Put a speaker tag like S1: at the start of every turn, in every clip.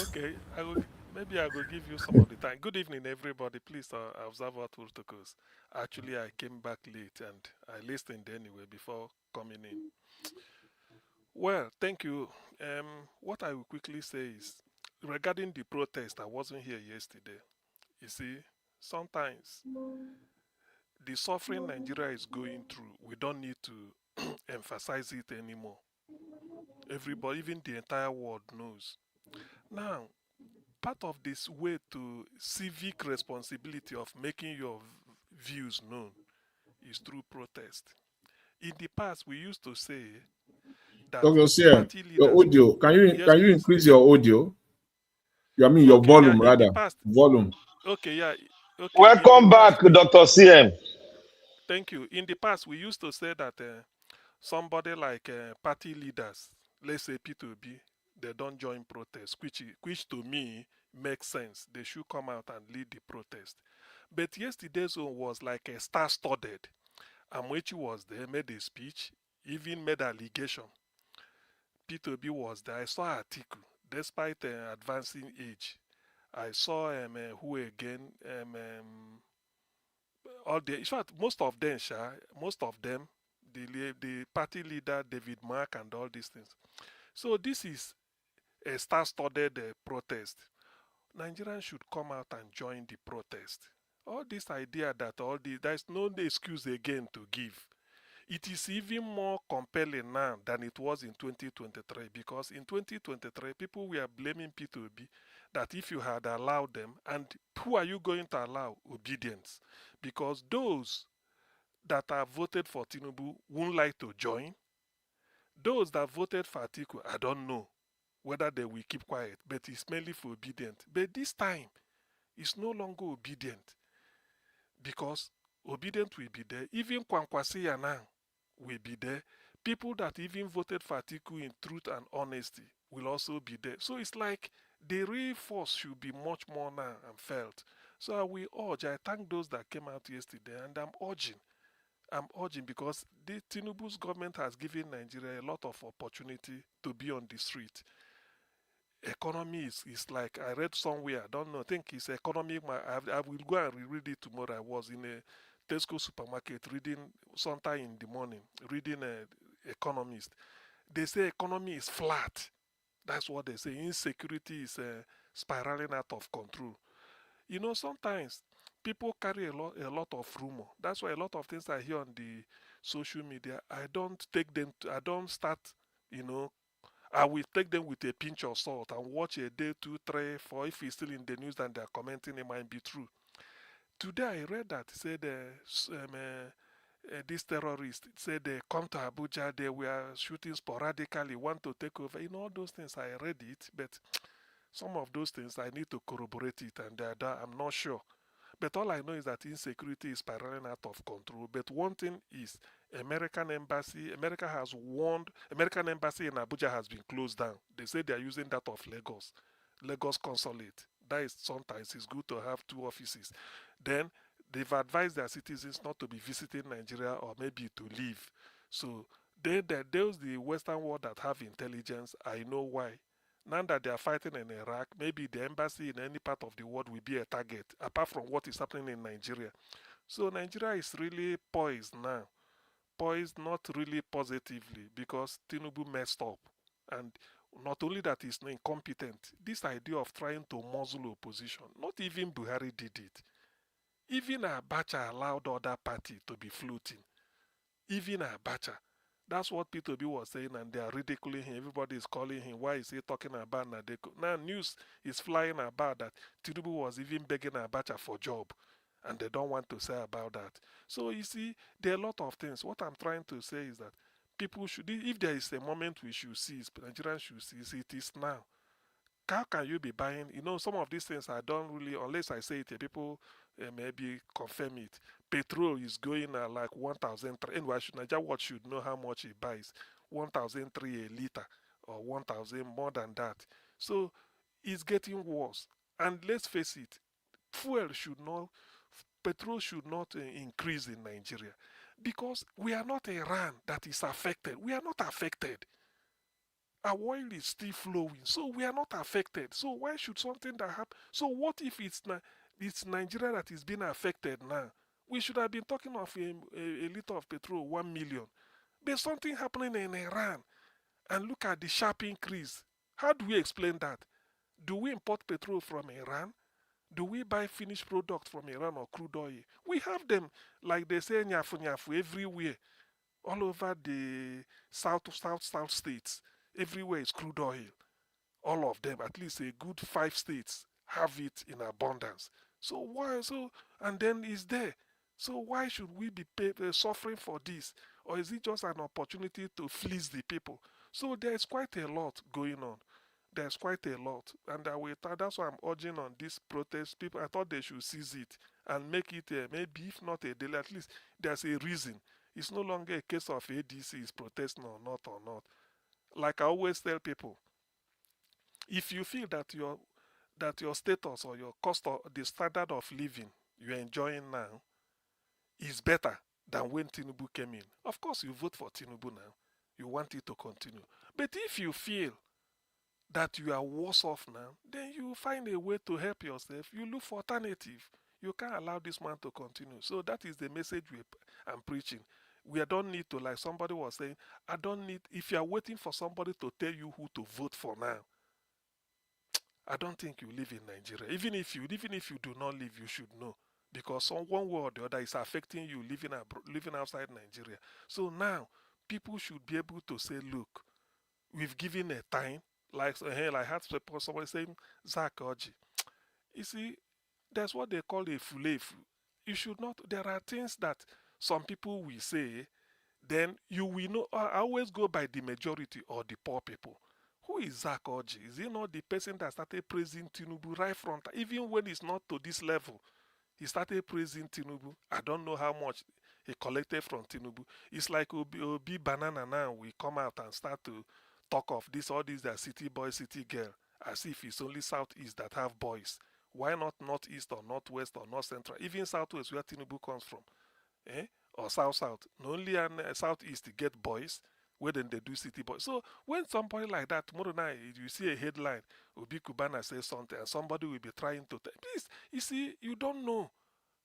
S1: Okay, maybe I will give you some of the time. Good evening, everybody. Please observe what protocols. Actually, I came back late and I listened anyway before coming in. Well, thank you. What I will quickly say is regarding the protest, I wasn't here yesterday. You see, sometimes the suffering Nigeria is going through, we don't need to emphasize it anymore. Everybody, even the entire world knows. Now, part of this way to civic responsibility of making your views known is through protest. In the past, we used to say that
S2: Dr. CM,
S1: party
S2: your
S1: leaders.
S2: audio.
S1: Yes,
S2: Can you
S1: please.
S2: increase your audio? I mean your
S1: Okay, yeah.
S2: volume
S1: In the
S2: rather.
S1: past,
S2: Volume.
S1: okay, yeah. Okay, in the
S3: Welcome
S1: past,
S3: back, Dr. CM.
S1: thank you. In the past, we used to say that somebody like party leaders, let's say P2B, they don't join protest, which to me makes sense. They should come out and lead the protest. But yesterday's one was like a star-studded. Amwechi was there, made a speech, even made allegation. P2B was there. I saw Atiku, despite advancing age. I saw who again? All the, in fact, most of them, most of them, the party leader David Mark and all these things. So this is a star-studded protest. Nigerians should come out and join the protest. All this idea that there's no excuse again to give. It is even more compelling now than it was in 2023 because in 2023 people were blaming P2B that if you had allowed them, and who are you going to allow? Obedience. Because those that have voted for Tinubu won't like to join. Those that voted for Atiku, I don't know whether they will keep quiet, but it's mainly for obedient. But this time, it's no longer obedient because obedient will be there. Even Kwankwaso now will be there. People that even voted for Atiku in truth and honesty will also be there. So it's like the real force should be much more now and felt. So I will urge, I thank those that came out yesterday, and I'm urging because the Tinubu's government has given Nigeria a lot of opportunity to be on the street. Economy is like I read somewhere, I don't know, I think it's economic. I will go and reread it tomorrow. I was in a Tesco supermarket reading sometime in the morning, reading Economist. They say economy is flat. That's what they say. Insecurity is spiraling out of control. You know, sometimes people carry a lot of rumor. That's why a lot of things I hear on the social media, I don't take them. I don't start. You know, I will take them with a pinch of salt and watch a day, two, three, four. If it's still in the news and they're commenting, it might be true. Today I read that said this terrorist said they come to Abuja, they were shooting sporadically, want to take over. You know, all those things I read it, but some of those things I need to corroborate it, and I'm not sure. But all I know is that insecurity is spiraling out of control. But one thing is, America has warned, American embassy in Abuja has been closed down. They say they are using that of Lagos consulate. That is sometimes it's good to have two offices. Then they've advised their citizens not to be visiting Nigeria or maybe to leave. So those the Western world that have intelligence, I know why. Now that they are fighting in Iraq, maybe the embassy in any part of the world will be a target, apart from what is happening in Nigeria. So Nigeria is really poised now. Poised not really positively because Tinubu messed up. And not only that he's incompetent, this idea of trying to muzzle opposition, not even Buhari did it. Even Abacha allowed other party to be floating. Even Abacha. That's what P2B was saying, and they are ridiculing him. Everybody is calling him. Why is he talking about Nadeko? Now, news is flying about that Tinubu was even begging Abacha for job, and they don't want to say about that. So, you see, there are a lot of things. What I'm trying to say is that people should, if there is a moment we should seize, Nigerians should seize, it is now. How can you be buying? You know, some of these things I don't really, unless I say it, people maybe confirm it. Petrol is going at like 1,003. Anyway, Nigeria Watch should know how much it buys. 1,003 a liter or 1,000 more than that. So it's getting worse. And let's face it, fuel should not, petrol should not increase in Nigeria because we are not Iran that is affected. We are not affected. Our oil is still flowing, so we are not affected. So why should something that happen? So what if it's Nigeria that is being affected now? We should have been talking of a liter of petrol 1 million. There's something happening in Iran, and look at the sharp increase. How do we explain that? Do we import petrol from Iran? Do we buy finished product from Iran or crude oil? We have them, like they say, nyafu nyafu everywhere, all over the south states. Everywhere is crude oil. All of them, at least a good 5 states, have it in abundance. So why so? And then it's there. So why should we be suffering for this? Or is it just an opportunity to fleece the people? So there's quite a lot going on. There's quite a lot, and that's why I'm urging on this protest. People, I thought they should seize it and make it maybe, if not a daily, at least there's a reason. It's no longer a case of ADC is protesting or not. Like I always tell people, if you feel that your status or your cost or the standard of living you're enjoying now is better than when Tinubu came in, of course you vote for Tinubu now. You want it to continue. But if you feel that you are worse off now, then you find a way to help yourself. You look for alternative. You can't allow this man to continue. So that is the message I'm preaching. We don't need to, like somebody was saying, I don't need, if you are waiting for somebody to tell you who to vote for now, I don't think you live in Nigeria. Even if you do not live, you should know, because some one way or the other is affecting you living outside Nigeria. So now people should be able to say, look, we've given a time. Like I had somebody saying Zach Oji. You see, that's what they call a fulefu. You should not. There are things that some people will say, then you will know. I always go by the majority or the poor people. Who is Zach Oji? Is he not the person that started praising Tinubu right front, even when it's not to this level? He started praising Tinubu. I don't know how much he collected from Tinubu. It's like Obi Banana now. We come out and start to talk of this, all these that city boy, city girl, as if it's only southeast that have boys. Why not northeast or northwest or north central? Even southwest, where Tinubu comes from, eh? Or south. Not only in southeast to get boys, where then they do city boys. So when somebody like that, tomorrow night, you see a headline, Obi Kubana says something, and somebody will be trying to please, you see, you don't know.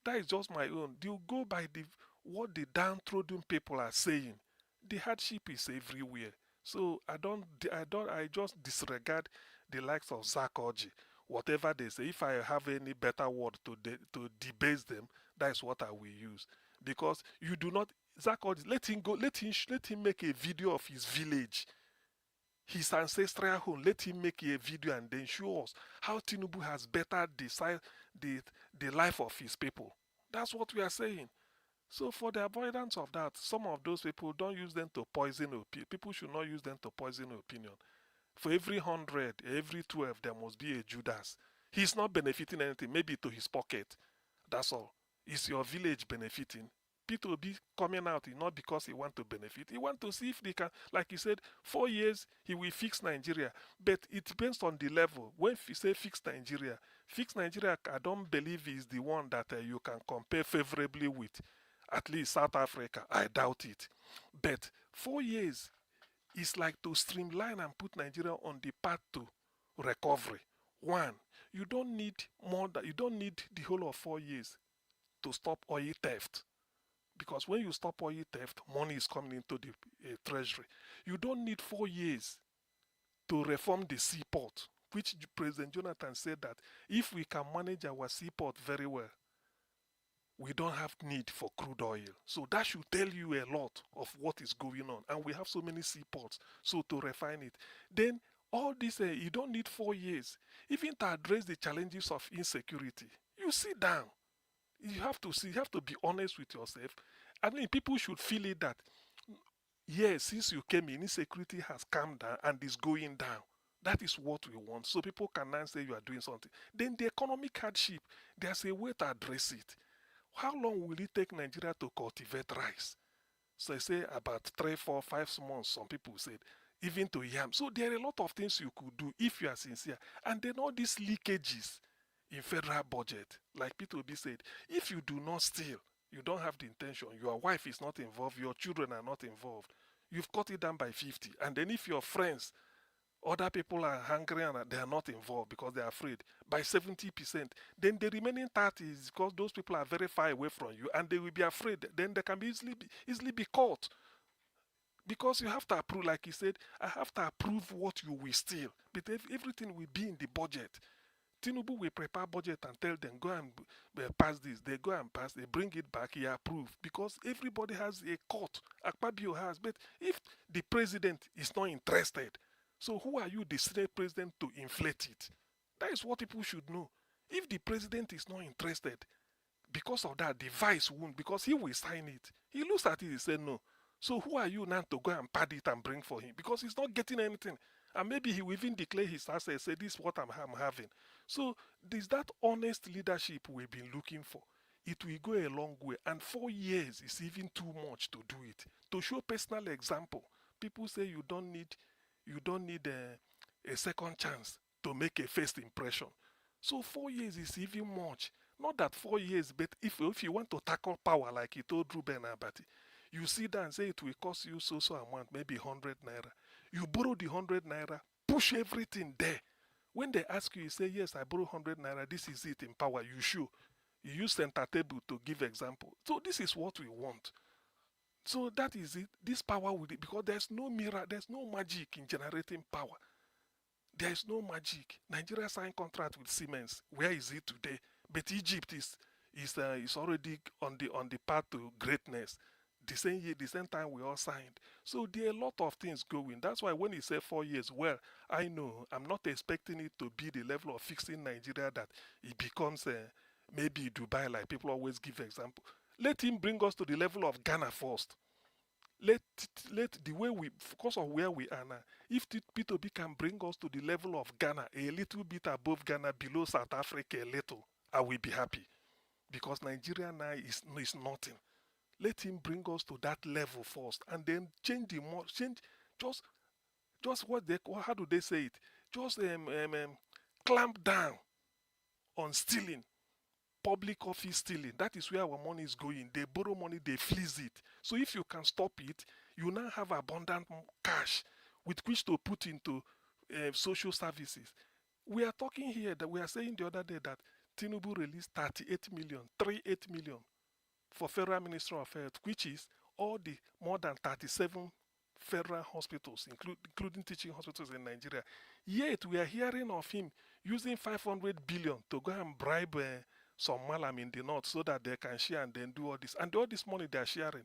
S1: That is just my own. You go by the what the downtrodden people are saying. The hardship is everywhere. So I just disregard the likes of Zakoji. Whatever they say, if I have any better word to debase them, that's what I will use. Because you do not, Zakoji, let him go, let him make a video of his village, his ancestral home. Let him make a video and then show us how Tinubu has bettered the, the life of his people. That's what we are saying. So for the avoidance of that, some of those people, don't use them to poison opinion. People should not use them to poison opinion. For every 100, every 12, there must be a Judas. He's not benefiting anything, maybe to his pocket. That's all. Is your village benefiting? Peter will be coming out not because he want to benefit. He want to see if they can, like he said, 4 years he will fix Nigeria. But it depends on the level. When we say fix Nigeria, I don't believe is the one that you can compare favorably with at least South Africa. I doubt it. But 4 years is like to streamline and put Nigeria on the path to recovery. One, you don't need the whole of 4 years to stop oil theft, because when you stop oil theft, money is coming into the treasury. You don't need 4 years to reform the seaport, which President Jonathan said that if we can manage our seaport very well, we don't have need for crude oil. So that should tell you a lot of what is going on. And we have so many seaports, so to refine it. Then all this, you don't need 4 years. Even to address the challenges of insecurity, you sit down. You have to be honest with yourself. I mean, people should feel it that, yes, since you came in, insecurity has calmed down and is going down. That is what we want. So people can now say you are doing something. Then the economic hardship, there's a way to address it. How long will it take Nigeria to cultivate rice? So I say about 3, 4, 5 months, some people said, even to yam. So there are a lot of things you could do if you are sincere. And then all these leakages in federal budget, like Peter Obi said, if you do not steal, you don't have the intention, your wife is not involved, your children are not involved, you've cut it down by 50. And then if your friends Other people are hungry and they are not involved because they are afraid by 70%. Then the remaining 30 is because those people are very far away from you and they will be afraid. Then they can be easily be caught because you have to approve, like he said, I have to approve what you will steal. But everything will be in the budget. Tinubu will prepare budget and tell them go and pass this. They go and pass. They bring it back. He approve because everybody has a court. Akpabio has, but if the president is not interested, so who are you, the Senate president, to inflate it? That is what people should know. If the president is not interested, because of that, the vice won't, because he will sign it. He looks at it, he said no. So who are you now to go and pad it and bring for him? Because he's not getting anything. And maybe he will even declare his assets, say this is what I'm having. So there's that honest leadership we've been looking for. It will go a long way. And 4 years is even too much to do it. To show personal example, people say you don't need a second chance to make a first impression. So 4 years is even much. Not that 4 years, but if you want to tackle power like he told Ruben Abati, you sit down and say it will cost you so amount, maybe 100 naira. You borrow the 100 naira, push everything there. When they ask you, you say, yes, I borrow 100 naira, this is it in power. You show. You use center table to give example. So this is what we want. So that is it. This power will, because there's no mirror, there's no magic in generating power. There is no magic. Nigeria signed contract with Siemens. Where is it today? But Egypt is already on the path to greatness. The same year, the same time we all signed. So there are a lot of things going. That's why when he said 4 years, well, I know I'm not expecting it to be the level of fixing Nigeria that it becomes maybe Dubai, like people always give example. Let him bring us to the level of Ghana first. Let the way we, because of where we are now, if P2B can bring us to the level of Ghana, a little bit above Ghana, below South Africa a little, I will be happy. Because Nigeria now is nothing. Let him bring us to that level first, and then change just what they, how do they say it? Just clamp down on stealing, public office stealing. That is where our money is going. They borrow money, they fleece it. So if you can stop it, you now have abundant cash with which to put into social services. We are talking here that we are saying the other day that Tinubu released 38 million for Federal Ministry of Health, which is all the more than 37 federal hospitals, including teaching hospitals in Nigeria. Yet we are hearing of him using 500 billion to go and bribe some malam in the north so that they can share and then do all this. And all this money they are sharing,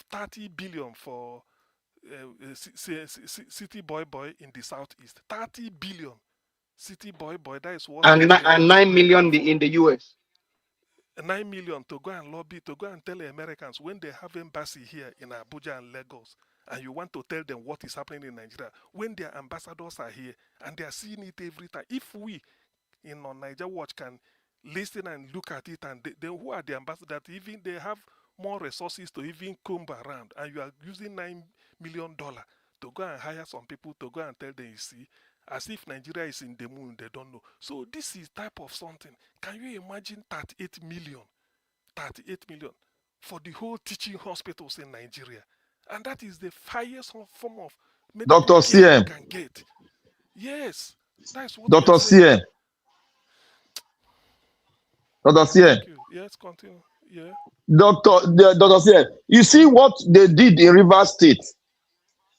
S1: 30 billion for city boy in the southeast. 30 billion. City boy, that is what
S3: And,
S1: Nigeria
S3: and
S1: is
S3: 9
S1: broken
S3: million
S1: for.
S3: in the US.
S1: 9 million to go and lobby, to go and tell the Americans when they have embassy here in Abuja and Lagos, and you want to tell them what is happening in Nigeria, when their ambassadors are here and they are seeing it every time. If we in on Niger Watch can listen and look at it, and then who are the ambassadors that even they have more resources to even comb around, and you are using $9 million to go and hire some people to go and tell them, you see, as if Nigeria is in the moon, they don't know. So this is type of something. Can you imagine 38 million? 38 million for the whole teaching hospitals in Nigeria. And that is the highest form of medical
S2: Dr.
S1: care you
S2: CM,
S1: can get. Yes, that's what we are
S2: Dr.
S1: saying.
S2: CM, Dr. CM,
S1: Thank you. Yes, continue. Yeah.
S2: Dr. CM. You see what they did in Rivers State?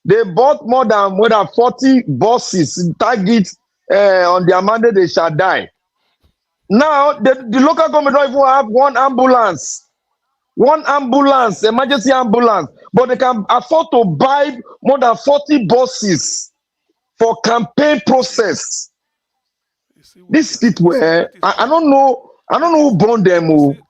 S2: They bought more than 40 buses, target on their mandate they shall die. Now the local government don't even have one ambulance, emergency ambulance, but they can afford to buy more than 40 buses for campaign
S1: You see,
S2: process.
S1: you see where they
S2: These
S1: are. You
S2: people,
S1: see, that is
S2: I don't know,
S1: that
S2: who
S1: is
S2: born them.
S1: you see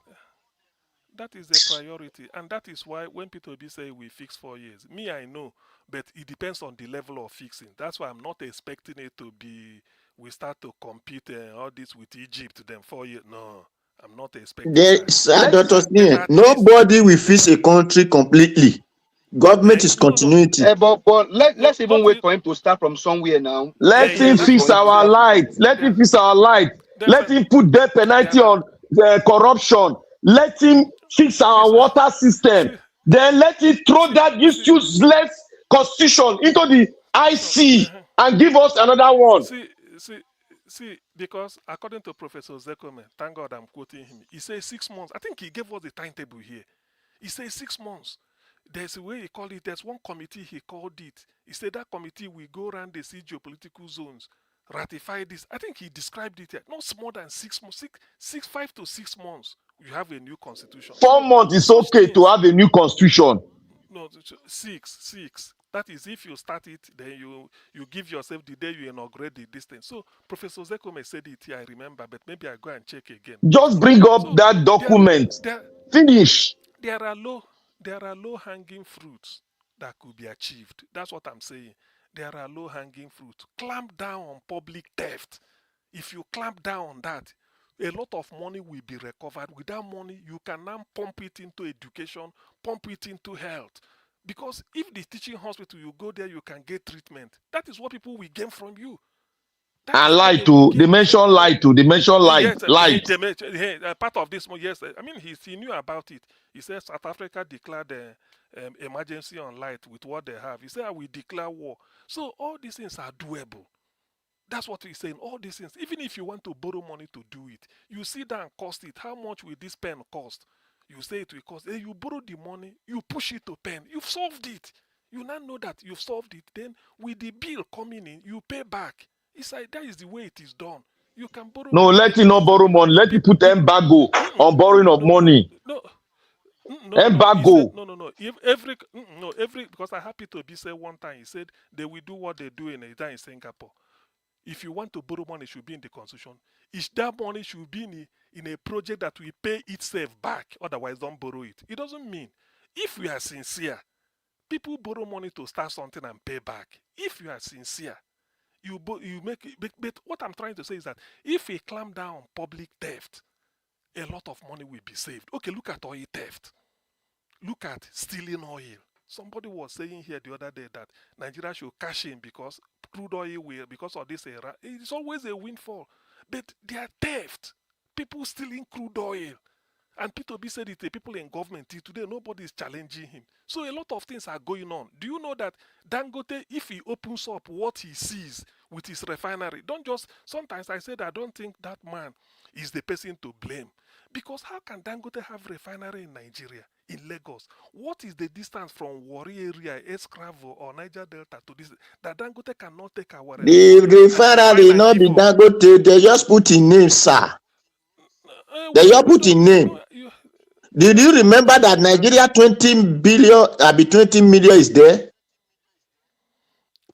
S1: that is the priority, and that is why when people be say we fix 4 years, me I know, but it depends on the level of fixing. That's why I'm not expecting it to be we start to compete all this with Egypt then 4 years. No, I'm not expecting
S3: There,
S1: that.
S3: sir,
S2: Let's
S3: Dr.
S1: But
S3: Sneh,
S1: at least
S3: nobody will fix a country completely. Government is
S1: no.
S3: continuity.
S4: But
S1: No,
S4: let's even
S1: not
S4: wait
S1: you.
S4: for him to start from somewhere now.
S1: Yeah,
S2: let
S4: Let's
S1: yeah,
S2: him
S4: even wait
S1: that's
S4: for
S2: fix
S4: him
S1: what
S4: to
S1: I'm
S2: our
S4: start
S1: saying.
S4: from
S2: light. Let him
S1: There,
S2: fix our light.
S1: there's
S2: Let
S1: a
S2: him put death
S1: there
S2: penalty
S1: are
S2: on corruption. Let him fix our
S1: is
S2: water system.
S1: see
S2: Then let him throw
S1: see
S2: that
S1: see
S2: useless constitution into the
S1: so
S2: IC. and give us another one.
S1: See, see, see, because according to Professor Zekome, thank God I'm quoting him, he says 6 months. I think he gave us the timetable here. He says 6 months. There's a way he called it. There's one committee he called it. He said that committee will go around the see geopolitical zones, ratify this. I think he described it here. Not more than 6 months, 5 to 6 months. You have a new constitution.
S2: 4 months is
S1: Those
S2: okay to
S1: things.
S2: have a new constitution.
S1: No, six. That is if you start it, then you give yourself the day you inaugurate the distance. So Professor Zekome said it here, I remember, but maybe I go and check again.
S2: Just bring up
S1: So
S2: that
S1: there,
S2: document.
S1: there,
S2: Finish.
S1: there are low hanging fruits that could be achieved. That's what I'm saying. There are low hanging fruits. Clamp down on public theft. If you clamp down on that, a lot of money will be recovered. With that money, you can now pump it into education, pump it into health. Because if the teaching hospital, you go there, you can get treatment. That is what people will gain from you. That
S2: And
S1: is what they
S2: light
S1: will
S2: too. They
S1: gain
S2: mention
S1: from you.
S2: light too. They mention light.
S1: Yes,
S2: Light.
S1: part of this, yes. I mean, he knew about it. He said South Africa declared emergency on light with what they have. He said, we declare war. So all these things are doable. That's what he's saying. All these things, even if you want to borrow money to do it, you sit down and cost it. How much will this pen cost? You say it will cost. Then you borrow the money, you push it to pen. You've solved it. You now know that you've solved it. Then with the bill coming in, you pay back. It's like that is the way it is done. You can borrow
S2: No,
S1: money
S2: let him not borrow
S1: everywhere.
S2: money. Let him put embargo on borrowing of
S1: No,
S2: money.
S1: no, no. He said
S2: Embargo.
S1: no. If every because I happy to be said one time. He said they will do what they do in Singapore. If you want to borrow money, it should be in the constitution. That money should be in a project that will pay itself back. Otherwise, don't borrow it. It doesn't mean if we are sincere, people borrow money to start something and pay back. If you are sincere, you make it. But what I'm trying to say is that if we clamp down on public theft, a lot of money will be saved. Okay, look at oil theft. Look at stealing oil. Somebody was saying here the other day that Nigeria should cash in because crude oil will, because of this era, it's always a windfall. But they are theft. People stealing crude oil. And P2B said it, the people in government today, nobody is challenging him. So a lot of things are going on. Do you know that Dangote, if he opens up what he sees with his refinery, don't just, sometimes I said I don't think that man is the person to blame. Because how can Dangote have refinery in Nigeria, in Lagos? What is the distance from Warri area, Escravo or Niger Delta to this? That Dangote cannot take our
S3: The
S1: money and refine
S3: refinery
S1: and
S3: not
S1: give
S3: be
S1: us.
S3: Dangote, they just put in name, sir. They just
S1: We
S3: put
S1: don't,
S3: in
S1: you know,
S3: name. Did you remember that
S1: you can,
S3: Nigeria 20 billion, 20 million is there?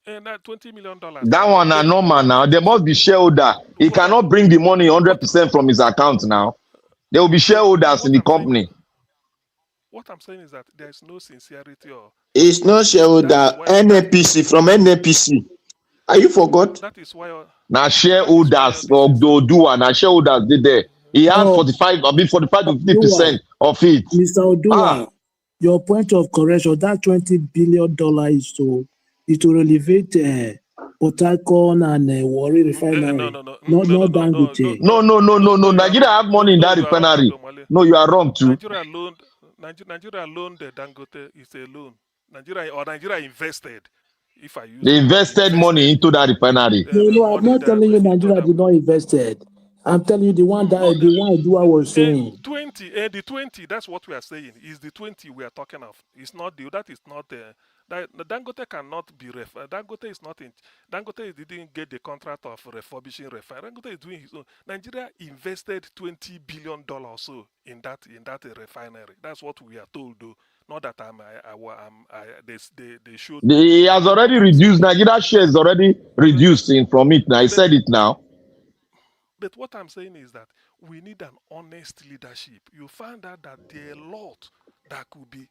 S1: and that $20 million
S2: That
S1: now. But
S2: one are normal now. There must be shareholder. He
S1: what I
S2: cannot bring the money
S1: what
S2: 100% from his account now. There will be shareholders in
S1: what
S2: the
S1: I'm saying
S2: company.
S1: is that there is no sincerity or
S3: It's not
S1: that is
S3: shareholder,
S1: why
S3: NNPC, from NNPC. Are you forgot?
S1: that is why
S2: Now
S1: that is why all
S2: shareholders
S1: these
S2: or
S1: things are
S2: Odua, now shareholders did there. He had
S5: No,
S2: 45, I mean 45 to
S5: Odua,
S2: 50% of it.
S5: Mr.
S2: Ah,
S5: Odua, your point of correction, that $20 billion is to elevate Port Harcourt and Warri
S1: no
S5: refinery,
S1: no no
S5: not Dangote.
S2: no.
S1: you are
S2: Nigeria
S1: wrong.
S2: have money in
S1: No,
S2: that
S1: you are wrong,
S2: refinery.
S1: Dr. Male.
S2: No, you are wrong too.
S1: Nigeria loaned the Dangote is a loan. Nigeria invested. If I use
S2: They
S1: the word
S2: invested money
S1: invested,
S2: into that refinery.
S5: No, I'm
S1: money
S5: not telling you
S1: into
S5: Nigeria
S1: that.
S5: did not invested. I'm telling you the one that
S1: No,
S5: the one Odua was saying.
S1: 20, the 20, that's what we are saying. Is the 20 we are talking of. It's not that is not the Dangote cannot be Dangote is not in Dangote didn't get the contract of refurbishing refinery. Dangote is doing his own. Nigeria invested $20 billion or so in that refinery. That's what we are told though. Not that they showed me.
S2: He has
S1: But
S2: already
S1: what I'm saying
S2: reduced. Nigeria shares already
S1: but
S2: reduced in from it now. I
S1: but
S2: said it now.
S1: But what I'm saying is that we need an honest leadership. You find out that there are a lot that could be,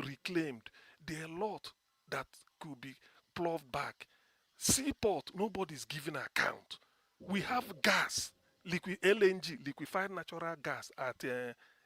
S1: reclaimed. There are a lot that could be ploughed back. Seaport, nobody's giving account. We have gas, liquid LNG, liquefied natural gas at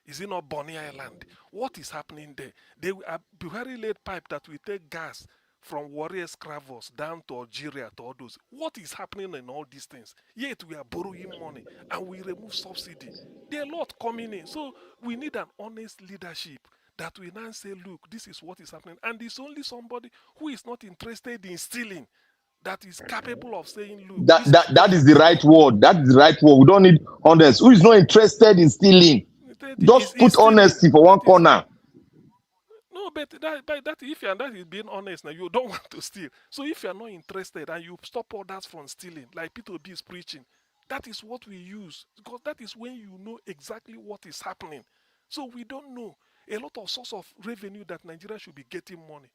S1: is it not Bonny Island? What is happening there? They are very late pipe that we take gas from Warrior Scravos down to Algeria to all those. What is happening in all these things? Yet we are borrowing money and we remove subsidy. There are a lot coming in. So we need an honest leadership that will now say, look, this is what is happening. And it's only somebody who is not interested in stealing that is capable of saying, look,
S2: That,
S1: this is what
S2: that is
S1: should
S2: the
S1: be
S2: right
S1: done.
S2: word. That is the right word. We don't need honest. Who is not interested in stealing? Just
S1: Is
S2: put
S1: stealing.
S2: honesty for one
S1: That is
S2: corner.
S1: no, but that if you're not being honest now, you don't want to steal. So if you're not interested and you stop others from stealing, like Peter B is preaching, that is what we use because that is when you know exactly what is happening. So we don't know a lot of source of revenue that Nigeria should be getting money.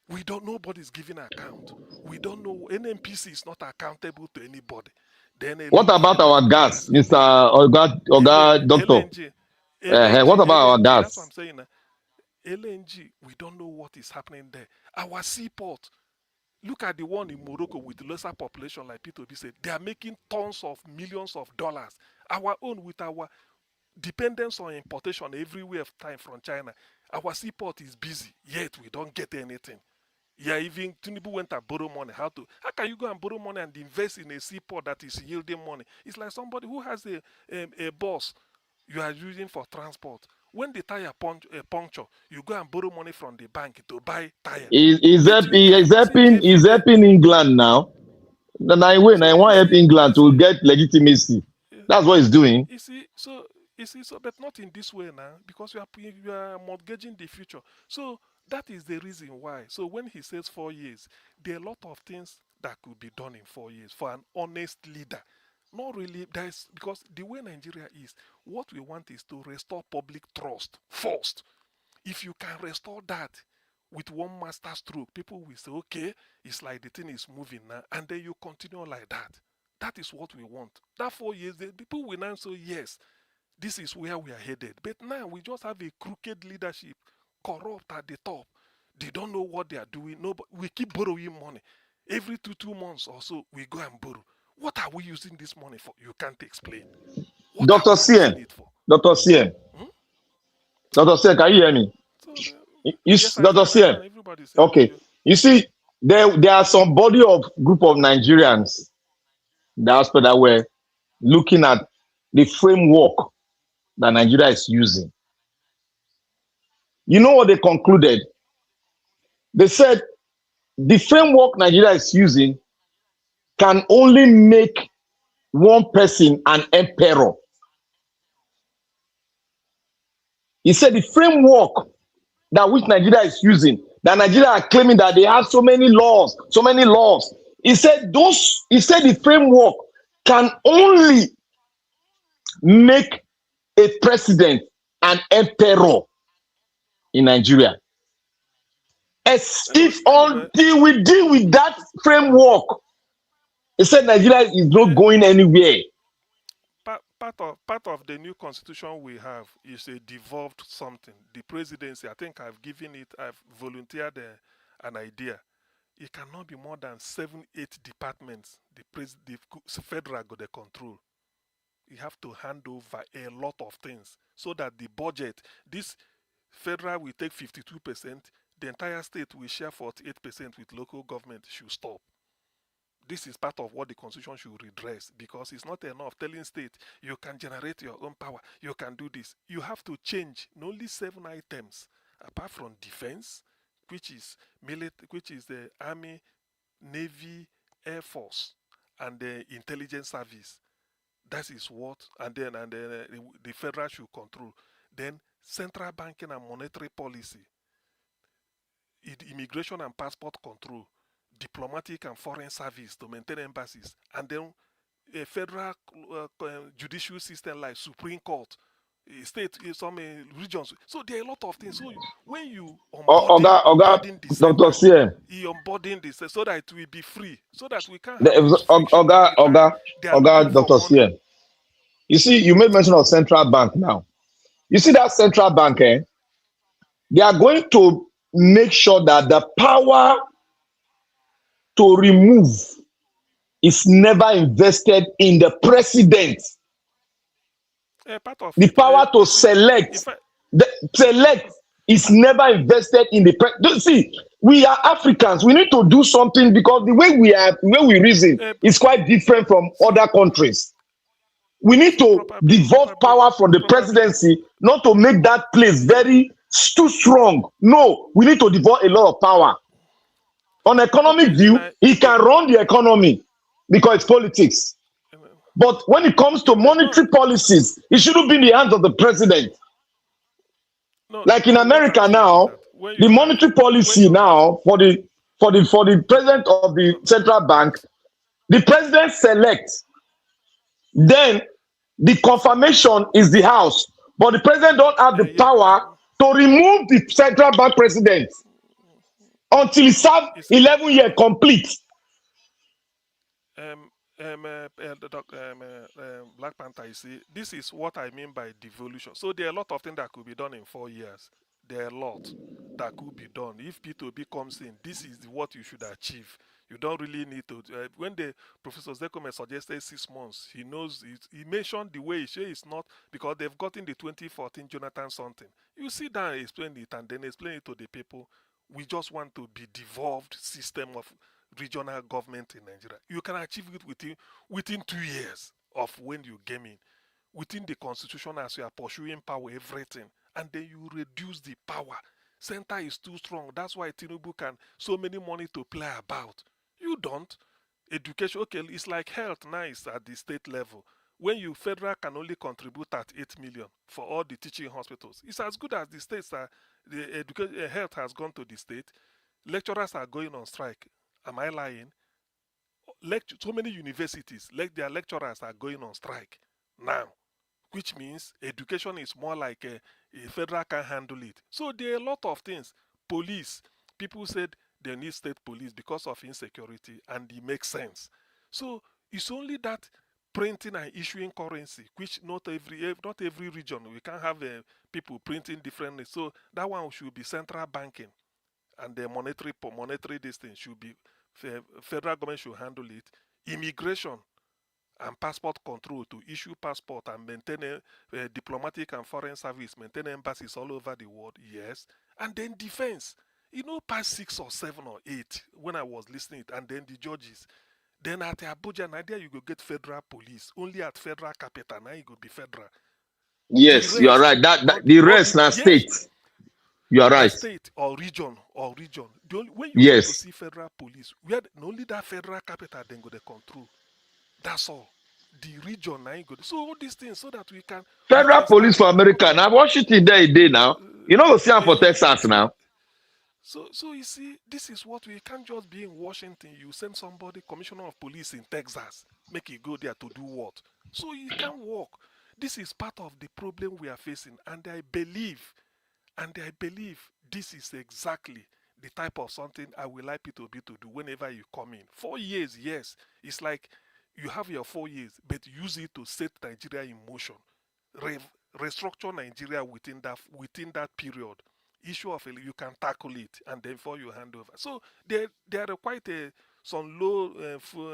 S1: We don't. Nobody's giving account. We don't know. NMPC is not accountable to anybody. Then a
S2: What about
S1: legitimate
S2: our
S1: body
S2: gas,
S1: has been
S2: Mr.
S1: named.
S2: Oga Doctor?
S1: LNG,
S2: What about our
S1: LNG. That's what
S2: gas?
S1: I'm saying. LNG, we don't know what is happening there. Our seaport, look at the one in Morocco with lesser population, like P2B said. They are making tons of millions of dollars. Our own, with our dependence on importation everywhere of time from China, our seaport is busy, yet we don't get anything. Yeah, even Tinubu went and borrow money. How can you go and borrow money and invest in a seaport that is yielding money? It's like somebody who has a bus you are using for transport. When the tire puncture, you go and borrow money from the bank to buy tire. But you
S2: Is
S1: can't use it
S2: helping
S1: every
S2: is
S1: day.
S2: helping England now. Then I win.
S1: So
S2: I
S1: you
S2: want help
S1: see,
S2: England to get legitimacy.
S1: yeah,
S2: That's what he's doing.
S1: you see, so but not in this way now, because you are mortgaging the future. So that is the reason why. So when he says 4 years, there are a lot of things that could be done in 4 years for an honest leader. Not really. That's because the way Nigeria is, what we want is to restore public trust first. If you can restore that with one master stroke, people will say, okay, it's like the thing is moving now, and then you continue like that. That is what we want. That 4 years, the people will now say, yes, this is where we are headed. But now we just have a crooked leadership, corrupt at the top. They don't know what they are doing. No, but we keep borrowing money. Every two months or so, we go and borrow. What are we using this money for? You can't explain. What are
S2: Dr.
S1: we using
S2: CM,
S1: it for?
S2: Dr. CM,
S1: Hmm?
S2: Dr. CM, can you hear me?
S1: So, yes, I
S2: Dr.
S1: can. I
S2: CM,
S1: can. Everybody's hearing
S2: okay.
S1: you.
S2: You see, there are some body of group of Nigerians that were looking at the framework that Nigeria is using. You know what they concluded? They said the framework Nigeria is using can only make one person an emperor. He said the framework that which Nigeria is using, that Nigeria are claiming that they have so many laws, so many laws. He said the framework can only make a president an emperor in Nigeria. As if
S1: Anyway,
S2: until we deal with that framework, he said Nigeria is not
S1: yeah,
S2: going anywhere.
S1: part of the new constitution we have is a devolved something. The presidency, I think I've volunteered an idea. It cannot be more than 7, 8 departments. The federal got the control. You have to hand over a lot of things so that the budget, this federal will take 52%, the entire state will share 48% with local government should stop. This is part of what the constitution should redress because it's not enough telling state you can generate your own power, you can do this. You have to change not only 7 items apart from defense, which is the army, navy, air force, and the intelligence service. That is what, and then the federal should control. Then central banking and monetary policy, immigration and passport control, diplomatic and foreign service to maintain embassies, and then a federal judicial system like Supreme Court, state, some regions. So there are a lot of things. So when you onboarding the
S2: Dr.
S1: center,
S2: CM,
S1: you onboarding this so that it will be free, so that we can't have this friction every time they are looking for
S2: Dr.
S1: money.
S2: CM. You see, you made mention of central bank now. You see that central bank, they are going to make sure that the power to remove is never invested in the president.
S1: Part of
S2: The
S1: it,
S2: power to
S1: you see,
S2: select,
S1: if I,
S2: is never invested in the president. See, we are Africans. We need to do something because the way we reason is quite different from
S1: see,
S2: other countries. We need
S1: see,
S2: to devolve power from the
S1: probably,
S2: presidency, not to make that place
S1: see,
S2: very too strong. No, we need to devolve a lot of power. On economic
S1: Okay,
S2: view, he can run the economy because it's politics.
S1: uh,
S2: But when it comes to
S1: no,
S2: monetary policies, it shouldn't be in the hands of the president.
S1: no,
S2: Like in
S1: no. What I'm
S2: America
S1: saying is
S2: now,
S1: that
S2: the monetary
S1: when
S2: policy
S1: you have
S2: now for the president of the central bank, the president selects. Then the confirmation is the house, but the president don't have the
S1: yeah,
S2: power to remove the central bank president until he serve
S1: you see,
S2: 11 year complete.
S1: um, Black Panther, you see, this is what I mean by devolution. So there are a lot of things that could be done in 4 years. There are a lot that could be done. If P2B comes in, this is what you should achieve. You don't really need to. When the Professor Zekome suggested 6 months, he knows it. He mentioned the way it's not because they've gotten the 2014 Jonathan something. You sit down and explain it and then explain it to the people. We just want to be devolved system of regional government in Nigeria. You can achieve it within 2 years of when you came in. Within the constitution as you are pursuing power, everything. And then you reduce the power. Center is too strong. That's why Tinubu can so many money to play about. You don't. Education, okay, it's like health now is at the state level. When you federal can only contribute at 8 million for all the teaching hospitals, it's as good as the states are. The education health has gone to the state. Lecturers are going on strike. Am I lying? So many universities, their lecturers are going on strike now, which means education is more like a federal can handle it. So there are a lot of things. Police, people said they need state police because of insecurity, and it makes sense. So it's only that printing and issuing currency, which not every region we can have people printing differently. So that one should be central banking, and the monetary this thing should be federal government should handle it. Immigration and passport control to issue passport and maintain a diplomatic and foreign service, maintain embassies all over the world, yes. And then defense, past 6 or 7 or 8 when I was listening, and then the judges. Then at Abuja, Nigeria, you go get federal police. Only at federal capital, now you go be federal. The
S2: Yes, you are
S1: rest,
S2: right. That
S1: not
S2: the
S1: not
S2: rest
S1: the
S2: now
S1: yes,
S2: state. You are
S1: na
S2: right.
S1: state or region. When you go to
S2: Yes.
S1: see federal police, where only that federal capital then go the control. That's all. The region now go. So all these things so that we
S2: Federal
S1: can
S2: police
S1: start
S2: for
S1: to talk.
S2: America. Now Washington there a day now. You know, see am for Texas
S1: So
S2: now.
S1: you see, this is what we can't just be in Washington. You send somebody, commissioner of police in Texas, make it go there to do what? So you can't work. This is part of the problem we are facing, and I believe this is exactly the type of something I would like P2B to do whenever you come in. 4 years, yes. It's like you have your 4 years, but use it to set Nigeria in motion. Re- Restructure Nigeria within that period. Issue of you can tackle it, and then before you hand over. So there are quite some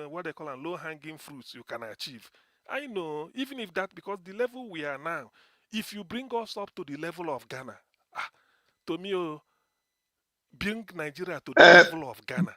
S1: what they call them, low hanging fruits you can achieve. I know, even if that, because the level we are now, if you bring us up to the level of Ghana, ah, to me, bring Nigeria to the
S2: Uh,
S1: level of Ghana.